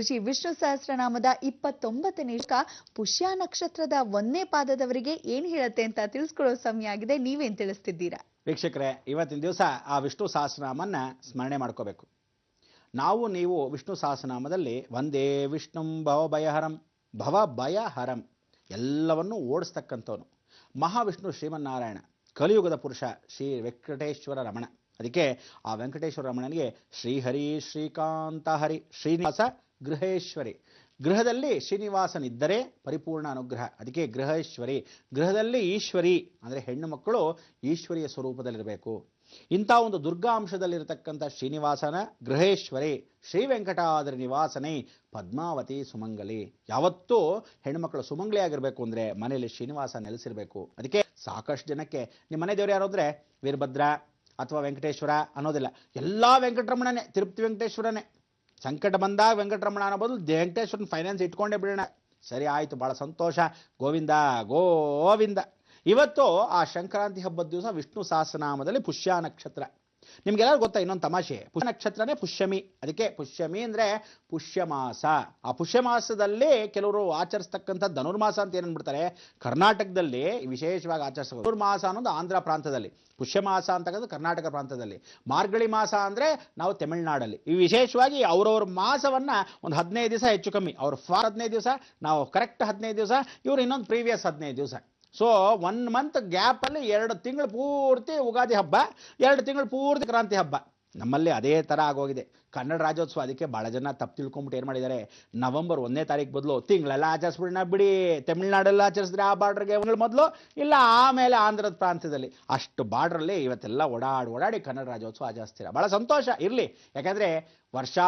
ಗುರೂಜಿ, ವಿಷ್ಣು ಸಹಸ್ರನಾಮದ 29ನೇ ಶ್ಲೋಕ ಪುಷ್ಯ ನಕ್ಷತ್ರದ 1ನೇ ಪಾದದವರಿಗೆ ಏನ್ ಹೇಳುತ್ತೆ ಅಂತ ತಿಳಿಸ್ಕೊಡೋ ಸಮಯ ಆಗಿದೆ. ನೀವೇನ್ ತಿಳಿಸ್ತಿದ್ದೀರಾ? ವೀಕ್ಷಕರೇ, ಇವತ್ತಿನ ದಿವಸ ಆ ವಿಷ್ಣು ಸಹಸ್ರನಾಮನ್ನ ಸ್ಮರಣೆ ಮಾಡ್ಕೋಬೇಕು. ನೀವು ವಿಷ್ಣು ಸಹಸ್ರನಾಮದಲ್ಲಿ ವಂದೇ ವಿಷ್ಣುಂ ಭವಭಯಹರಂ ಎಲ್ಲವನ್ನೂ ಓಡಿಸ್ತಕ್ಕಂಥವನು ಮಹಾವಿಷ್ಣು ಶ್ರೀಮನ್ನಾರಾಯಣ, ಕಲಿಯುಗದ ಪುರುಷ ಶ್ರೀ ವೆಂಕಟೇಶ್ವರ ರಮಣ. ಅದಕ್ಕೆ ಆ ವೆಂಕಟೇಶ್ವರ ರಮಣನಿಗೆ ಶ್ರೀಹರಿ ಶ್ರೀಕಾಂತ ಹರಿ ಶ್ರೀನಿವಾಸ ಗೃಹೇಶ್ವರಿ. ಗೃಹದಲ್ಲಿ ಶ್ರೀನಿವಾಸನಿದ್ದರೆ ಪರಿಪೂರ್ಣ ಅನುಗ್ರಹ. ಅದಕ್ಕೆ ಗೃಹೇಶ್ವರಿ. ಗೃಹದಲ್ಲಿ ಈಶ್ವರಿ ಅಂದರೆ ಹೆಣ್ಣು ಮಕ್ಕಳು ಈಶ್ವರಿಯ ಸ್ವರೂಪದಲ್ಲಿರಬೇಕು. ಇಂಥ ಒಂದು ದುರ್ಗಾಂಶದಲ್ಲಿರತಕ್ಕಂಥ ಶ್ರೀನಿವಾಸನ ಗೃಹೇಶ್ವರಿ ಶ್ರೀ ವೆಂಕಟಾದ್ರಿ ನಿವಾಸನೆ ಪದ್ಮಾವತಿ ಸುಮಂಗಲಿ. ಯಾವತ್ತೂ ಹೆಣ್ಣುಮಕ್ಕಳು ಸುಮಂಗಲಿಯಾಗಿರ್ಬೇಕು ಅಂದರೆ ಮನೆಯಲ್ಲಿ ಶ್ರೀನಿವಾಸ ನೆಲೆಸಿರಬೇಕು. ಅದಕ್ಕೆ ಸಾಕಷ್ಟು ಜನಕ್ಕೆ ನಿಮ್ಮ ಮನೆ ದೇವರು ಯಾರು ಅಂದರೆ ವೀರಭದ್ರ ಅಥವಾ ವೆಂಕಟೇಶ್ವರ ಅನ್ನೋದಿಲ್ಲ. ಎಲ್ಲ ವೆಂಕಟರಮಣನೇ, ತಿರುಪತಿ ವೆಂಕಟೇಶ್ವರನೇ. ಸಂಕಟ ಬಂದಾಗ ವೆಂಕಟರಮಣ ಅನ್ನೋ ಬದಲು ವೆಂಕಟೇಶ್ವರನ ಫೈನಾನ್ಸ್ ಇಟ್ಕೊಂಡೇ ಬಿಡೋಣ. ಸರಿ, ಆಯಿತು, ಭಾಳ ಸಂತೋಷ. ಗೋವಿಂದ ಗೋವಿಂದ. ಇವತ್ತು ಆ ಸಂಕ್ರಾಂತಿ ಹಬ್ಬದ ದಿವಸ ವಿಷ್ಣು ಸಹಸ್ರನಾಮದಲ್ಲಿ ಪುಷ್ಯ ನಕ್ಷತ್ರ. ನಿಮ್ಗೆಲ್ಲರೂ ಗೊತ್ತಾ ಇನ್ನೊಂದು ತಮಾಷೆ, ಪುಷ್ಯ ನಕ್ಷತ್ರನೇ ಪುಷ್ಯಮಿ. ಅದಕ್ಕೆ ಪುಷ್ಯಮಿ ಅಂದರೆ ಪುಷ್ಯಮಾಸ. ಆ ಪುಷ್ಯಮಾಸದಲ್ಲಿ ಕೆಲವರು ಆಚರಿಸ್ತಕ್ಕಂಥ ಧನುರ್ಮಾಸ ಅಂತ ಏನ್ಬಿಡ್ತಾರೆ, ಕರ್ನಾಟಕದಲ್ಲಿ ವಿಶೇಷವಾಗಿ ಆಚರಿಸಬಹುದು. ಧನುರ್ಮಾಸ ಅನ್ನೋದು ಆಂಧ್ರ ಪ್ರಾಂತದಲ್ಲಿ, ಪುಷ್ಯಮಾಸ ಅಂತಕ್ಕಂಥ ಕರ್ನಾಟಕ ಪ್ರಾಂತದಲ್ಲಿ, ಮಾರ್ಗಳಿ ಮಾಸ ಅಂದರೆ ನಾವು ತಮಿಳುನಾಡಲ್ಲಿ. ಈ ವಿಶೇಷವಾಗಿ ಅವ್ರವ್ರ ಮಾಸವನ್ನ ಒಂದು 15 ದಿವಸ ಹೆಚ್ಚು ಕಮ್ಮಿ, ಅವ್ರ 15 ದಿವಸ, ನಾವು ಕರೆಕ್ಟ್ 15 ದಿವಸ, ಇವರು ಇನ್ನೊಂದು ಪ್ರೀವಿಯಸ್ 15 ದಿವಸ. ಸೊ 1 ಮಂತ್ ಗ್ಯಾಪಲ್ಲಿ 2 ತಿಂಗಳು ಪೂರ್ತಿ ಉಗಾದಿ ಹಬ್ಬ, 2 ತಿಂಗಳು ಪೂರ್ತಿ ಕ್ರಾಂತಿ ಹಬ್ಬ. ನಮ್ಮಲ್ಲಿ ಅದೇ ಥರ ಆಗೋಗಿದೆ ಕನ್ನಡ ರಾಜ್ಯೋತ್ಸವ. ಅದಕ್ಕೆ ಭಾಳ ಜನ ತಪ್ಪು ತಿಳ್ಕೊಂಬಿಟ್ಟು ಏನು ಮಾಡಿದ್ದಾರೆ, ನವೆಂಬರ್ 1ನೇ ತಾರೀಕು ಬದಲು ತಿಂಗಳೆಲ್ಲ ಆಚರಿಸ್ಬಿಡೋಣ ಬಿಡಿ, ತಮಿಳ್ನಾಡೆಲ್ಲ ಆಚರಿಸಿದ್ರೆ ಆ ಬಾರ್ಡ್ರಿಗೆ ಮೊದಲು, ಇಲ್ಲ ಆಮೇಲೆ ಆಂಧ್ರದ ಪ್ರಾಂತ್ಯದಲ್ಲಿ ಅಷ್ಟು ಬಾರ್ಡ್ರಲ್ಲಿ ಇವತ್ತೆಲ್ಲ ಓಡಾಡಿ ಕನ್ನಡ ರಾಜ್ಯೋತ್ಸವ ಆಚರಿಸ್ತೀರ. ಭಾಳ ಸಂತೋಷ ಇರಲಿ. ಯಾಕಂದರೆ ವರ್ಷ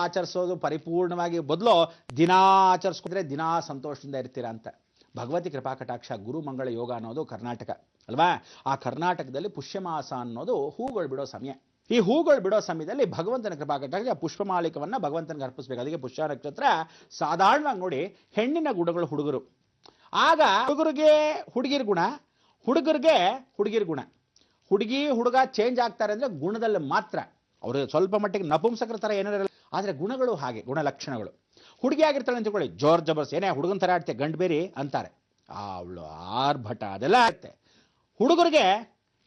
ಆಚರಿಸೋದು ಪರಿಪೂರ್ಣವಾಗಿ ಬದಲು ದಿನಾ ಆಚರಿಸ್ಕೊಂಡ್ರೆ ದಿನಾ ಸಂತೋಷದಿಂದ ಇರ್ತೀರಾ ಅಂತ. ಭಗವತಿ ಕೃಪಾ ಕಟಾಕ್ಷ ಗುರು ಮಂಗಳ ಯೋಗ ಅನ್ನೋದು ಕರ್ನಾಟಕ ಅಲ್ವಾ? ಆ ಕರ್ನಾಟಕದಲ್ಲಿ ಪುಷ್ಯಮಾಸ ಅನ್ನೋದು ಹೂಗಳು ಬಿಡೋ ಸಮಯ. ಈ ಹೂಗಳು ಬಿಡೋ ಸಮಯದಲ್ಲಿ ಭಗವಂತನ ಕೃಪಾ ಕಟಾಕ್ಷ ಪುಷ್ಪಮಾಲಿಕವನ್ನ ಭಗವಂತನಿಗೆ ಅರ್ಪಿಸ್ಬೇಕು. ಅದಕ್ಕೆ ಪುಷ್ಯ ನಕ್ಷತ್ರ. ಸಾಧಾರಣವಾಗಿ ನೋಡಿ, ಹೆಣ್ಣಿನ ಗುಣಗಳು ಹುಡುಗರು, ಆಗ ಹುಡುಗರಿಗೆ ಹುಡುಗಿರ್ ಗುಣ, ಹುಡುಗರಿಗೆ ಹುಡುಗಿರ್ ಗುಣ. ಹುಡುಗ ಚೇಂಜ್ ಆಗ್ತಾರೆ ಅಂದ್ರೆ ಗುಣದಲ್ಲಿ ಮಾತ್ರ. ಅವರು ಸ್ವಲ್ಪ ಮಟ್ಟಿಗೆ ನಪುಂಸಕರ ಥರ ಏನಾರ, ಆದರೆ ಗುಣಗಳು ಹಾಗೆ, ಗುಣಲಕ್ಷಣಗಳು. ಹುಡುಗಿ ಆಗಿರ್ತಾಳೆ ಅಂತ ತಿಳ್ಕೊಳ್ಳಿ, ಜೋರ್ ಜಬರ್ಸ್, ಏನೇ ಹುಡುಗನ ಥರ ಆಡ್ತೆ ಗಂಡ್ಬೇರಿ ಅಂತಾರೆ, ಅವಳು ಆರ್ಭಟ ಅದೆಲ್ಲ ಆಗುತ್ತೆ. ಹುಡುಗರಿಗೆ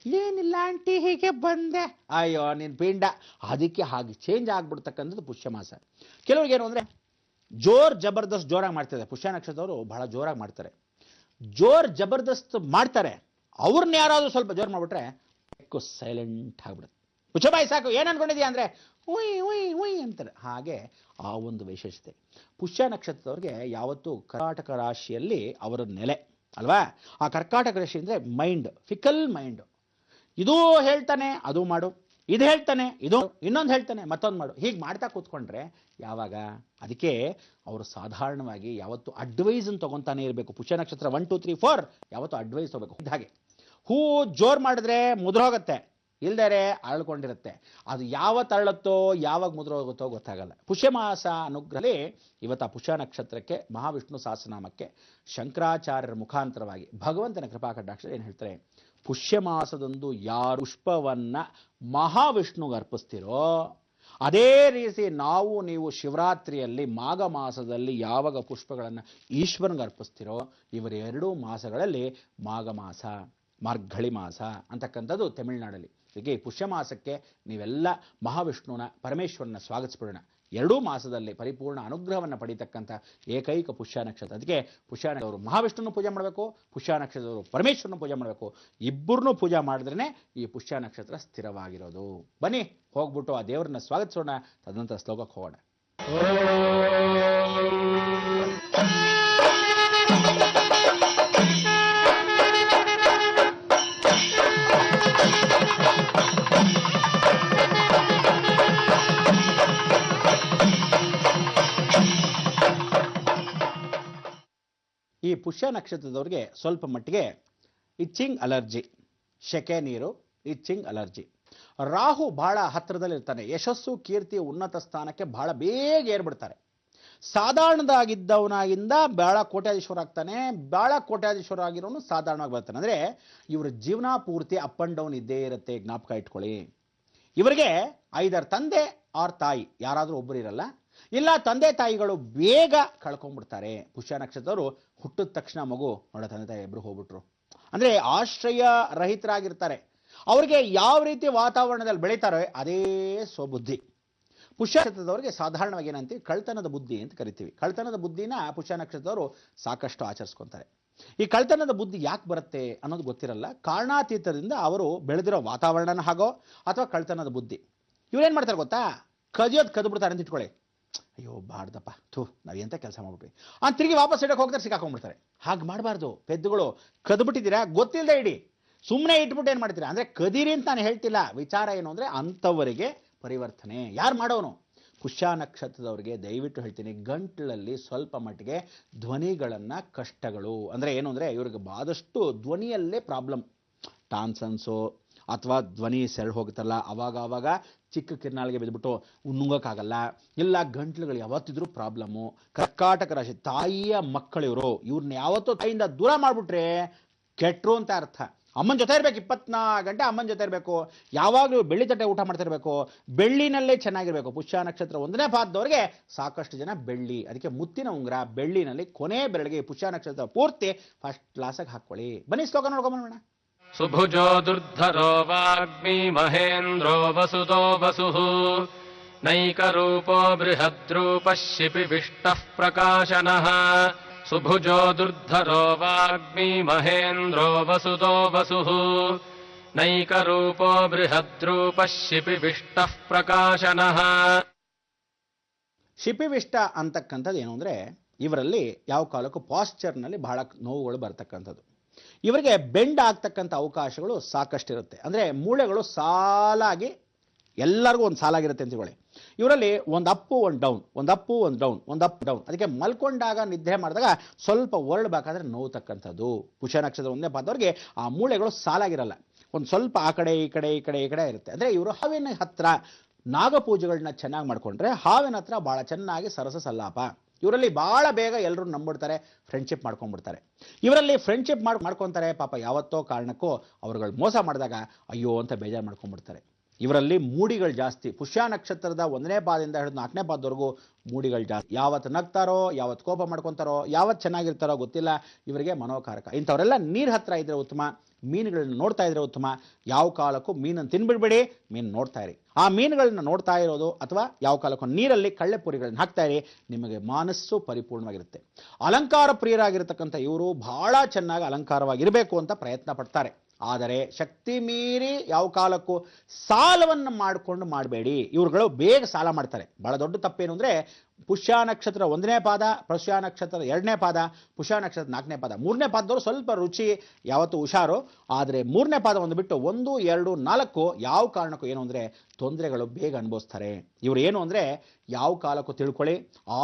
ಏನಿಲ್ಲ ಆಂಟಿ ಹೀಗೆ ಬಂದೆ, ಅಯ್ಯೋ ನೀನು ಪಿಂಡ. ಅದಕ್ಕೆ ಹಾಗೆ ಚೇಂಜ್ ಆಗ್ಬಿಡ್ತಕ್ಕಂಥದ್ದು ಪುಷ್ಯಮಾಸ. ಕೆಲವ್ರಿಗೇನು ಅಂದರೆ ಜೋರ್ ಜಬರ್ದಸ್ತ್ ಜೋರಾಗಿ ಮಾಡ್ತಾರೆ. ಪುಷ್ಯ ನಕ್ಷತ್ರದವರು ಬಹಳ ಜೋರಾಗಿ ಮಾಡ್ತಾರೆ, ಜೋರ್ ಜಬರ್ದಸ್ತ್ ಮಾಡ್ತಾರೆ. ಅವ್ರನ್ನ ಯಾರಾದರೂ ಸ್ವಲ್ಪ ಜೋರು ಮಾಡಿಬಿಟ್ರೆ ಸೈಲೆಂಟ್ ಆಗ್ಬಿಡುತ್ತೆ. ಪುಷ್ಯಬಾಯಿ ಸಾಕು, ಏನು ಅನ್ಕೊಂಡಿದ್ಯಾ ಅಂದರೆ ಉಯ್ ಉಯ್ ಉಯ್ ಅಂತಾರೆ. ಹಾಗೆ ಆ ಒಂದು ವಿಶೇಷತೆ ಪುಷ್ಯ ನಕ್ಷತ್ರದವ್ರಿಗೆ ಯಾವತ್ತೂ ಕರ್ಕಾಟಕ ರಾಶಿಯಲ್ಲಿ ಅವರ ನೆಲೆ ಅಲ್ವಾ? ಆ ಕರ್ಕಾಟಕ ರಾಶಿ ಅಂದರೆ ಮೈಂಡ್, ಫಿಕಲ್ ಮೈಂಡ್. ಇದೂ ಹೇಳ್ತಾನೆ ಅದು ಮಾಡು, ಇದು ಹೇಳ್ತಾನೆ ಇದು, ಇನ್ನೊಂದು ಹೇಳ್ತಾನೆ ಮತ್ತೊಂದು ಮಾಡು, ಹೀಗೆ ಮಾಡ್ತಾ ಕೂತ್ಕೊಂಡ್ರೆ ಯಾವಾಗ? ಅದಕ್ಕೆ ಅವರು ಸಾಧಾರಣವಾಗಿ ಯಾವತ್ತು ಅಡ್ವೈಸನ್ನು ತಗೊತಾನೆ ಇರಬೇಕು. ಪುಷ್ಯ ನಕ್ಷತ್ರ 1 2 3 4 ಯಾವತ್ತು ಅಡ್ವೈಸ್ ತಗೋಬೇಕು. ಹಾಗೆ ಹೂ ಜೋರು ಮಾಡಿದ್ರೆ ಮುದ್ರೋಗತ್ತೆ, ಇಲ್ದರೆ ಅರಳ್ಕೊಂಡಿರುತ್ತೆ. ಅದು ಯಾವತ್ತು ಅರಳುತ್ತೋ ಯಾವಾಗ ಮುದ್ರೋಗುತ್ತೋ ಗೊತ್ತಾಗಲ್ಲ. ಪುಷ್ಯಮಾಸ ಅನುಗ್ರಹದಲ್ಲಿ ಇವತ್ತು ಆ ಪುಷ್ಯ ನಕ್ಷತ್ರಕ್ಕೆ ಮಹಾವಿಷ್ಣು ಸಹಸ್ರನಾಮಕ್ಕೆ ಶಂಕರಾಚಾರ್ಯರ ಮುಖಾಂತರವಾಗಿ ಭಗವಂತನ ಕೃಪಾ ಕಟಾಕ್ಷ ಏನು ಹೇಳ್ತಾರೆ, ಪುಷ್ಯಮಾಸದಂದು ಯಾರು ಪುಷ್ಪವನ್ನ ಮಹಾವಿಷ್ಣುಗೆ ಅರ್ಪಿಸ್ತಿರೋ ಅದೇ ರೀತಿ ನೀವು ಶಿವರಾತ್ರಿಯಲ್ಲಿ ಮಾಘ ಮಾಸದಲ್ಲಿ ಯಾವಾಗ ಪುಷ್ಪಗಳನ್ನು ಈಶ್ವರನಿಗೆ ಅರ್ಪಿಸ್ತಿರೋ, ಇವರ 2 ಮಾಸಗಳಲ್ಲಿ ಮಾಘ ಮಾಸ ಮಾರ್ಗಳಿ ಮಾಸ ಅಂತಕ್ಕಂಥದ್ದು ತಮಿಳುನಾಡಲ್ಲಿ. ಹೀಗೆ ಪುಷ್ಯ ಮಾಸಕ್ಕೆ ನೀವೆಲ್ಲ ಮಹಾವಿಷ್ಣುನ ಪರಮೇಶ್ವರನ ಸ್ವಾಗತಿಸ್ಬಿಡೋಣ. 2 ಮಾಸದಲ್ಲಿ ಪರಿಪೂರ್ಣ ಅನುಗ್ರಹವನ್ನು ಪಡೀತಕ್ಕಂಥ ಏಕೈಕ ಪುಷ್ಯ ನಕ್ಷತ್ರ. ಅದಕ್ಕೆ ಪುಷ್ಯ ನಕ್ಷತ್ರವರು ಮಹಾವಿಷ್ಣುನ ಪೂಜೆ ಮಾಡಬೇಕು, ಪುಷ್ಯ ನಕ್ಷತ್ರದವರು ಪರಮೇಶ್ವರನ ಪೂಜೆ ಮಾಡಬೇಕು. ಇಬ್ಬರನ್ನೂ ಪೂಜೆ ಮಾಡಿದ್ರೇ ಈ ಪುಷ್ಯ ನಕ್ಷತ್ರ ಸ್ಥಿರವಾಗಿರೋದು. ಬನ್ನಿ ಹೋಗ್ಬಿಟ್ಟು ಆ ದೇವರನ್ನ ಸ್ವಾಗತಿಸೋಣ, ತದನಂತರ ಶ್ಲೋಕಕ್ಕೆ ಹೋಗೋಣ. ಈ ಪುಷ್ಯ ನಕ್ಷತ್ರದವ್ರಿಗೆ ಸ್ವಲ್ಪ ಮಟ್ಟಿಗೆ ಇಚ್ಚಿಂಗ್ ಅಲರ್ಜಿ, ಶೆಕೆ ನೀರು, ಇಚ್ಚಿಂಗ್ ಅಲರ್ಜಿ. ರಾಹು ಬಹಳ ಹತ್ತಿರದಲ್ಲಿರ್ತಾನೆ. ಯಶಸ್ಸು ಕೀರ್ತಿ ಉನ್ನತ ಸ್ಥಾನಕ್ಕೆ ಬಹಳ ಬೇಗ ಏರ್ಬಿಡ್ತಾರೆ. ಸಾಧಾರಣದಾಗಿದ್ದವನಾಗಿಂದ ಬಹಳ ಕೋಟ್ಯಾಧೀಶ್ವರ ಆಗ್ತಾನೆ, ಬಹಳ ಕೋಟ್ಯಾಧೀಶ್ವರ ಆಗಿರೋನು ಸಾಧಾರಣವಾಗಿ ಬರ್ತಾನೆ. ಅಂದರೆ ಇವರ ಜೀವನ ಪೂರ್ತಿ ಅಪ್ ಆ್ಯಂಡ್ ಡೌನ್ ಇದ್ದೇ ಇರುತ್ತೆ, ಜ್ಞಾಪಕ ಇಟ್ಕೊಳ್ಳಿ. ಇವರಿಗೆ ಐದರ್ ತಂದೆ ಆರ್ ತಾಯಿ ಯಾರಾದರೂ ಒಬ್ಬರು ಇರಲ್ಲ. ಇಲ್ಲ ತಂದೆ ತಾಯಿಗಳು ಬೇಗ ಕಳ್ಕೊಂಡ್ಬಿಡ್ತಾರೆ. ಪುಷ್ಯ ನಕ್ಷತ್ರದವರು ಹುಟ್ಟಿದ ತಕ್ಷಣ ಮಗು ನೋಡ ತಂದೆ ತಾಯಿ ಇಬ್ರು ಹೋಗ್ಬಿಟ್ರು ಅಂದ್ರೆ ಆಶ್ರಯ ರಹಿತರಾಗಿರ್ತಾರೆ. ಅವ್ರಿಗೆ ಯಾವ ರೀತಿ ವಾತಾವರಣದಲ್ಲಿ ಬೆಳೀತಾರೋ ಅದೇ ಸ್ವಬುದ್ಧಿ. ಪುಷ್ಯ ನಕ್ಷತ್ರದವರಿಗೆ ಸಾಧಾರಣವಾಗಿ ಏನಂತೀವಿ, ಕಳ್ತನದ ಬುದ್ಧಿ ಅಂತ ಕರಿತೀವಿ. ಕಳ್ತನದ ಬುದ್ಧಿನ ಪುಷ್ಯ ನಕ್ಷತ್ರದವರು ಸಾಕಷ್ಟು ಆಚರಿಸ್ಕೊಂತಾರೆ. ಈ ಕಳ್ತನದ ಬುದ್ಧಿ ಯಾಕೆ ಬರುತ್ತೆ ಅನ್ನೋದು ಗೊತ್ತಿರಲ್ಲ. ಕಾರಣಾತೀತದಿಂದ ಅವರು ಬೆಳೆದಿರೋ ವಾತಾವರಣನ ಹಾಗೋ ಅಥವಾ ಕಳ್ತನದ ಬುದ್ಧಿ. ಇವ್ರೇನ್ ಮಾಡ್ತಾರೆ ಗೊತ್ತಾ, ಕದಿಯೋದು ಕದ್ದು ಬಿಡ್ತಾರೆ ಅಂತ ಇಟ್ಕೊಳ್ಳಿ. ಅಯ್ಯೋ ಬಾರ್ದಪ್ಪ ನಾವ್ ಎಂತ ಕೆಲಸ ಮಾಡ್ಬಿಟ್ವಿ ಅಂತ ತಿರುಗಿ ವಾಪಸ್ ಇಡಕ್ಕೆ ಹೋಗ್ತಾರೆ, ಸಿಕ್ಕಾಕೊಂಡ್ಬಿಡ್ತಾರೆ. ಹಾಗೆ ಮಾಡಬಾರ್ದು. ಪೆದ್ದುಗಳು ಕದ್ಬಿಟ್ಟಿದ್ದೀರಾ ಗೊತ್ತಿಲ್ಲದೆ ಇಡಿ, ಸುಮ್ಮನೆ ಇಟ್ಬಿಟ್ಟು ಏನ್ ಮಾಡ್ತೀರಾ ಅಂದ್ರೆ ಕದೀರಿ ಅಂತ ನಾನು ಹೇಳ್ತಿಲ್ಲ. ವಿಚಾರ ಏನು ಅಂದ್ರೆ ಅಂಥವರಿಗೆ ಪರಿವರ್ತನೆ ಯಾರು ಮಾಡೋನು? ಪುಷ್ಯ ನಕ್ಷತ್ರದವರಿಗೆ ದಯವಿಟ್ಟು ಹೇಳ್ತೀನಿ, ಗಂಟ್ಲಲ್ಲಿ ಸ್ವಲ್ಪ ಮಟ್ಟಿಗೆ ಧ್ವನಿಗಳನ್ನ ಕಷ್ಟಗಳು ಅಂದ್ರೆ ಏನು ಅಂದ್ರೆ ಇವ್ರಿಗೆ ಆದಷ್ಟು ಧ್ವನಿಯಲ್ಲೇ ಪ್ರಾಬ್ಲಮ್. ಟಾನ್ಸನ್ಸು ಅಥವಾ ಧ್ವನಿ ಸೆಳ್ ಹೋಗುತ್ತಲ್ಲ, ಅವಾಗ ಚಿಕ್ಕ ಕಿರ್ನಾಳಿಗೆ ಬಿದ್ದುಬಿಟ್ಟು ನುಂಗಕ್ಕಾಗಲ್ಲ. ಇಲ್ಲ ಗಂಟ್ಲುಗಳು ಯಾವತ್ತಿದ್ರೂ ಪ್ರಾಬ್ಲಮ್ಮು. ಕರ್ಕಾಟಕ ರಾಶಿ ತಾಯಿಯ ಮಕ್ಕಳು ಇವ್ರನ್ನ ಯಾವತ್ತೂ ತಾಯಿಯಿಂದ ದೂರ ಮಾಡ್ಬಿಟ್ರೆ ಕೆಟ್ಟರು ಅಂತ ಅರ್ಥ. ಅಮ್ಮನ ಜೊತೆ ಇರಬೇಕು, 24 ಗಂಟೆ ಅಮ್ಮನ ಜೊತೆ ಇರಬೇಕು. ಯಾವಾಗಲೂ ಬೆಳ್ಳಿ ತಟ್ಟೆ ಊಟ ಮಾಡ್ತಿರ್ಬೇಕು, ಬೆಳ್ಳಿನಲ್ಲೇ ಚೆನ್ನಾಗಿರ್ಬೇಕು. ಪುಷ್ಯ ನಕ್ಷತ್ರ 1ನೇ ಪಾದದವರಿಗೆ ಸಾಕಷ್ಟು ಜನ ಬೆಳ್ಳಿ, ಅದಕ್ಕೆ ಮುತ್ತಿನ ಉಂಗುರ ಬೆಳ್ಳಿನಲ್ಲಿ ಕೊನೆ ಬೆರಳಿಗೆ ಪುಷ್ಯ ನಕ್ಷತ್ರ ಪೂರ್ತಿ ಫಸ್ಟ್ ಕ್ಲಾಸಾಗಿ ಹಾಕೊಳ್ಳಿ. ಬನ್ನಿ ಶ್ಲೋಕ ನೋಡ್ಕೊಂಬರೋಣ. ಸುಭುಜೋ ದುರ್ಧರೋ ವಾಗ್ಮಿ ಮಹೇಂದ್ರೋ ವಸುದೋ ವಸುಃ ನೈಕರೂಪೋ ಬೃಹದ್ರೂಪಃ ಶಿಪಿವಿಷ್ಟಃ ಪ್ರಕಾಶನಃ. ಸುಭುಜೋ ದುರ್ಧರೋ ವಾಗ್ಮಿ ಮಹೇಂದ್ರೋ ವಸುದೋ ವಸುಃ ನೈಕರೂಪೋ ಬೃಹದ್ರೂಪಃ ಶಿಪಿವಿಷ್ಟಃ ಪ್ರಕಾಶನಃ. ಶಿಪಿವಿಷ್ಟ ಅಂತಕ್ಕಂಥದ್ದು ಏನು ಅಂದ್ರೆ ಇವರಲ್ಲಿ ಯಾವ ಕಾಲಕ್ಕೂ ಪಾಶ್ಚರ್ನಲ್ಲಿ ಬಹಳ ನೋವುಗಳು ಬರ್ತಕ್ಕಂಥದ್ದು. ಇವರಿಗೆ ಬೆಂಡ್ ಆಗ್ತಕ್ಕಂಥ ಅವಕಾಶಗಳು ಸಾಕಷ್ಟಿರುತ್ತೆ. ಅಂದ್ರೆ ಮೂಳೆಗಳು ಸಾಲಾಗಿ ಎಲ್ಲರಿಗೂ ಒಂದು ಸಾಲಾಗಿರುತ್ತೆ ಅಂತ ಹೇಳಿ. ಇವರಲ್ಲಿ ಒಂದು ಅಪ್ಪು ಒಂದು ಡೌನ್, ಒಂದು ಅಪ್ಪು ಒಂದು ಡೌನ್, ಒಂದು ಅಪ್ ಡೌನ್. ಅದಕ್ಕೆ ಮಲ್ಕೊಂಡಾಗ ನಿದ್ರೆ ಮಾಡಿದಾಗ ಸ್ವಲ್ಪ ಹೊರಡಬೇಕಾದ್ರೆ ನೋವುತಕ್ಕಂಥದ್ದು. ಪುಷ್ಯ ನಕ್ಷತ್ರ 1ನೇ ಪಾದದವರಿಗೆ ಆ ಮೂಳೆಗಳು ಸಾಲಾಗಿರಲ್ಲ, ಒಂದು ಸ್ವಲ್ಪ ಆ ಕಡೆ ಈ ಕಡೆ ಈ ಕಡೆ ಈ ಕಡೆ ಇರುತ್ತೆ. ಅಂದ್ರೆ ಇವರು ಹಾವಿನ ಹತ್ರ ನಾಗಪೂಜೆಗಳನ್ನ ಚೆನ್ನಾಗಿ ಮಾಡ್ಕೊಂಡ್ರೆ ಹಾವಿನ ಹತ್ರ ಬಹಳ ಚೆನ್ನಾಗಿ ಸರಸ ಸಲ್ಲಾಪ. ಇವರಲ್ಲಿ ಬಹಳ ಬೇಗ ಎಲ್ಲರೂ ನಂಬಿಡ್ತಾರೆ, ಫ್ರೆಂಡ್ಶಿಪ್ ಮಾಡ್ಕೊಂಡ್ಬಿಡ್ತಾರೆ. ಇವರಲ್ಲಿ ಫ್ರೆಂಡ್ಶಿಪ್ ಮಾಡ್ಕೊತಾರೆ ಪಾಪ. ಯಾವತ್ತೋ ಕಾರಣಕ್ಕೂ ಅವ್ರುಗಳು ಮೋಸ ಮಾಡಿದಾಗ ಅಯ್ಯೋ ಅಂತ ಬೇಜಾರು ಮಾಡ್ಕೊಂಡ್ಬಿಡ್ತಾರೆ. ಇವರಲ್ಲಿ ಮೂಡಿಗಳು ಜಾಸ್ತಿ. ಪುಷ್ಯ ನಕ್ಷತ್ರದ 1ನೇ ಪಾದದಿಂದ ಹಿಡಿದು 4ನೇ ಪಾದದವರೆಗೂ ಮೂಡಿಗಳು ಜಾಸ್ತಿ. ಯಾವತ್ತು ನಗ್ತಾರೋ, ಯಾವತ್ತು ಕೋಪ ಮಾಡ್ಕೊತಾರೋ, ಯಾವತ್ತು ಚೆನ್ನಾಗಿರ್ತಾರೋ ಗೊತ್ತಿಲ್ಲ. ಇವರಿಗೆ ಮನೋಕಾರಕ. ಇಂಥವರೆಲ್ಲ ನೀರ್ ಹತ್ರ ಇದ್ರೆ ಉತ್ತಮ. ಮೀನುಗಳನ್ನ ನೋಡ್ತಾ ಇದ್ರೆ ಉತ್ತಮ. ಯಾವ ಕಾಲಕ್ಕೂ ಮೀನನ್ನು ತಿನ್ಬಿಡ್ಬೇಡಿ, ಮೀನು ನೋಡ್ತಾ ಇರಿ. ಆ ಮೀನುಗಳನ್ನ ನೋಡ್ತಾ ಇರೋದು ಅಥವಾ ಯಾವ ಕಾಲಕ್ಕೂ ನೀರಲ್ಲಿ ಕಳ್ಳೆಪುರಿಗಳನ್ನ ಹಾಕ್ತಾ ಇರಿ, ನಿಮಗೆ ಮನಸ್ಸು ಪರಿಪೂರ್ಣವಾಗಿರುತ್ತೆ. ಅಲಂಕಾರ ಪ್ರಿಯರಾಗಿರ್ತಕ್ಕಂಥ ಇವರು ಬಹಳ ಚೆನ್ನಾಗಿ ಅಲಂಕಾರವಾಗಿರಬೇಕು ಅಂತ ಪ್ರಯತ್ನ ಪಡ್ತಾರೆ. ಆದರೆ ಶಕ್ತಿ ಮೀರಿ ಯಾವ ಕಾಲಕ್ಕೂ ಸಾಲವನ್ನು ಮಾಡಿಕೊಂಡು ಮಾಡಬೇಡಿ. ಇವ್ರುಗಳು ಬೇಗ ಸಾಲ ಮಾಡ್ತಾರೆ. ಬಹಳ ದೊಡ್ಡ ತಪ್ಪೇನು ಅಂದ್ರೆ ಪುಷ್ಯ ನಕ್ಷತ್ರ 1ನೇ ಪಾದ, ಪುಷ್ಯ ನಕ್ಷತ್ರ 2ನೇ ಪಾದ, ಪುಷ್ಯ ನಕ್ಷತ್ರ 4ನೇ ಪಾದ, 3ನೇ ಪಾದದವರು ಸ್ವಲ್ಪ ರುಚಿ ಯಾವತ್ತು ಹುಷಾರು. ಆದರೆ 3ನೇ ಪಾದ ಒಂದು ಬಿಟ್ಟು 1, 2, 4 ಯಾವ ಕಾರಣಕ್ಕೂ ಏನು ಅಂದ್ರೆ ತೊಂದರೆಗಳು ಬೇಗ ಅನುಭವಿಸ್ತಾರೆ. ಇವ್ರು ಏನು ಅಂದ್ರೆ ಯಾವ ಕಾಲಕ್ಕೂ ತಿಳ್ಕೊಳ್ಳಿ,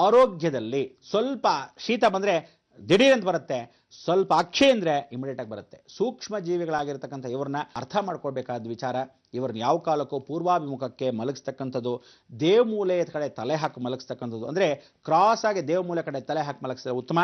ಆರೋಗ್ಯದಲ್ಲಿ ಸ್ವಲ್ಪ ಶೀತ ಬಂದ್ರೆ ದಿಢೀರಂತ ಬರುತ್ತೆ, ಸ್ವಲ್ಪ ಅಕ್ಷಿ ಅಂದ್ರೆ ಇಮಿಡಿಯೇಟ್ ಆಗಿ ಬರುತ್ತೆ. ಸೂಕ್ಷ್ಮ ಜೀವಿಗಳಾಗಿರ್ತಕ್ಕಂಥ ಇವ್ರನ್ನ ಅರ್ಥ ಮಾಡ್ಕೊಳ್ಬೇಕಾದ ವಿಚಾರ. ಇವ್ರನ್ನ ಯಾವ ಕಾಲಕ್ಕೂ ಪೂರ್ವಾಭಿಮುಖಕ್ಕೆ ಮಲಗಿಸ್ತಕ್ಕಂಥದ್ದು, ದೇವಮೂಲೆಯ ಕಡೆ ತಲೆ ಹಾಕಿ ಮಲಗಿಸ್ತಕ್ಕಂಥದ್ದು, ಅಂದ್ರೆ ಕ್ರಾಸ್ ಆಗಿ ದೇವಮೂಲೆ ಕಡೆ ತಲೆ ಹಾಕಿ ಮಲಗಿಸಿದ್ರೆ ಉತ್ತಮ.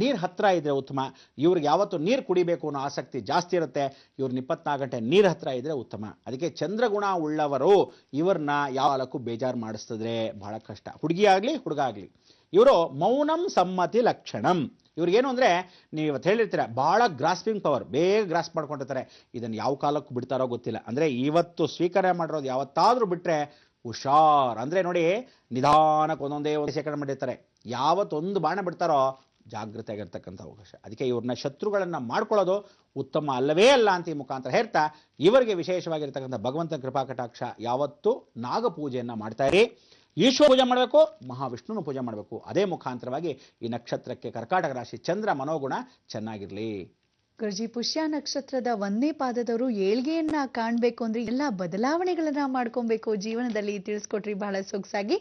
ನೀರ್ ಹತ್ರ ಇದ್ರೆ ಉತ್ತಮ. ಇವ್ರಿಗೆ ಯಾವತ್ತು ನೀರು ಕುಡಿಬೇಕು ಅನ್ನೋ ಆಸಕ್ತಿ ಜಾಸ್ತಿ ಇರುತ್ತೆ. ಇವ್ರನ್ನ 24 ಗಂಟೆ ನೀರ್ ಹತ್ರ ಇದ್ರೆ ಉತ್ತಮ. ಅದಕ್ಕೆ ಚಂದ್ರಗುಣ ಉಳ್ಳವರು ಇವ್ರನ್ನ ಯಾವ ಕಾಲಕ್ಕೂ ಬೇಜಾರು ಮಾಡಿಸ್ತದ್ರೆ ಬಹಳ ಕಷ್ಟ. ಹುಡುಗಿ ಆಗ್ಲಿ ಹುಡುಗ ಆಗ್ಲಿ. ಇವರು ಮೌನಂ ಸಮ್ಮತಿ ಲಕ್ಷಣಂ. ಇವ್ರಿಗೇನು ಅಂದ್ರೆ ನೀವು ಇವತ್ತು ಹೇಳಿರ್ತೀರ ಬಹಳ ಗ್ರಾಸ್ಪಿಂಗ್ ಪವರ್, ಬೇಗ ಗ್ರಾಸ್ಪ್ ಮಾಡ್ಕೊಂಡಿರ್ತಾರೆ. ಇದನ್ನು ಯಾವ ಕಾಲಕ್ಕೂ ಬಿಡ್ತಾರೋ ಗೊತ್ತಿಲ್ಲ. ಅಂದ್ರೆ ಇವತ್ತು ಸ್ವೀಕಾರ ಮಾಡಿರೋದು ಯಾವತ್ತಾದ್ರೂ ಬಿಟ್ರೆ ಹುಷಾರ್. ಅಂದ್ರೆ ನೋಡಿ, ನಿಧಾನಕ್ಕೆ ಒಂದೊಂದೇ ಸೆಕೆಂಡ್ ಮಾಡಿರ್ತಾರೆ. ಯಾವತ್ತೊಂದು ಬಾಣ ಬಿಡ್ತಾರೋ ಜಾಗೃತಿ ಆಗಿರ್ತಕ್ಕಂಥ ಅವಕಾಶ. ಅದಕ್ಕೆ ಇವ್ರನ್ನ ಶತ್ರುಗಳನ್ನ ಮಾಡ್ಕೊಳ್ಳೋದು ಉತ್ತಮ ಅಲ್ಲವೇ ಅಲ್ಲ ಅಂತ ಈ ಮುಖಾಂತರ ಹೇಳ್ತಾ, ಇವರಿಗೆ ವಿಶೇಷವಾಗಿರ್ತಕ್ಕಂಥ ಭಗವಂತನ ಕೃಪಾ ಕಟಾಕ್ಷ ಯಾವತ್ತೂ ನಾಗಪೂಜೆಯನ್ನ ಮಾಡ್ತಾ ಇರಿ. ಈಶ್ವರ ಪೂಜೆ ಮಾಡಬೇಕು, ಮಹಾವಿಷ್ಣುನ ಪೂಜೆ ಮಾಡಬೇಕು. ಅದೇ ಮುಖಾಂತರವಾಗಿ ಈ ನಕ್ಷತ್ರಕ್ಕೆ ಕರ್ಕಾಟಕ ರಾಶಿ ಚಂದ್ರ ಮನೋಗುಣ ಚೆನ್ನಾಗಿರ್ಲಿ. ಗುರುಜಿ, ಪುಷ್ಯ ನಕ್ಷತ್ರದ 1ನೇ ಪಾದದವರು ಏಳ್ಗೆಯನ್ನ ಕಾಣ್ಬೇಕು ಅಂದ್ರೆ ಎಲ್ಲಾ ಬದಲಾವಣೆಗಳನ್ನ ಮಾಡ್ಕೊಬೇಕು ಜೀವನದಲ್ಲಿ ತಿಳಿಸ್ಕೊಟ್ರಿ ಬಹಳ ಸೊಗಸಾಗಿ.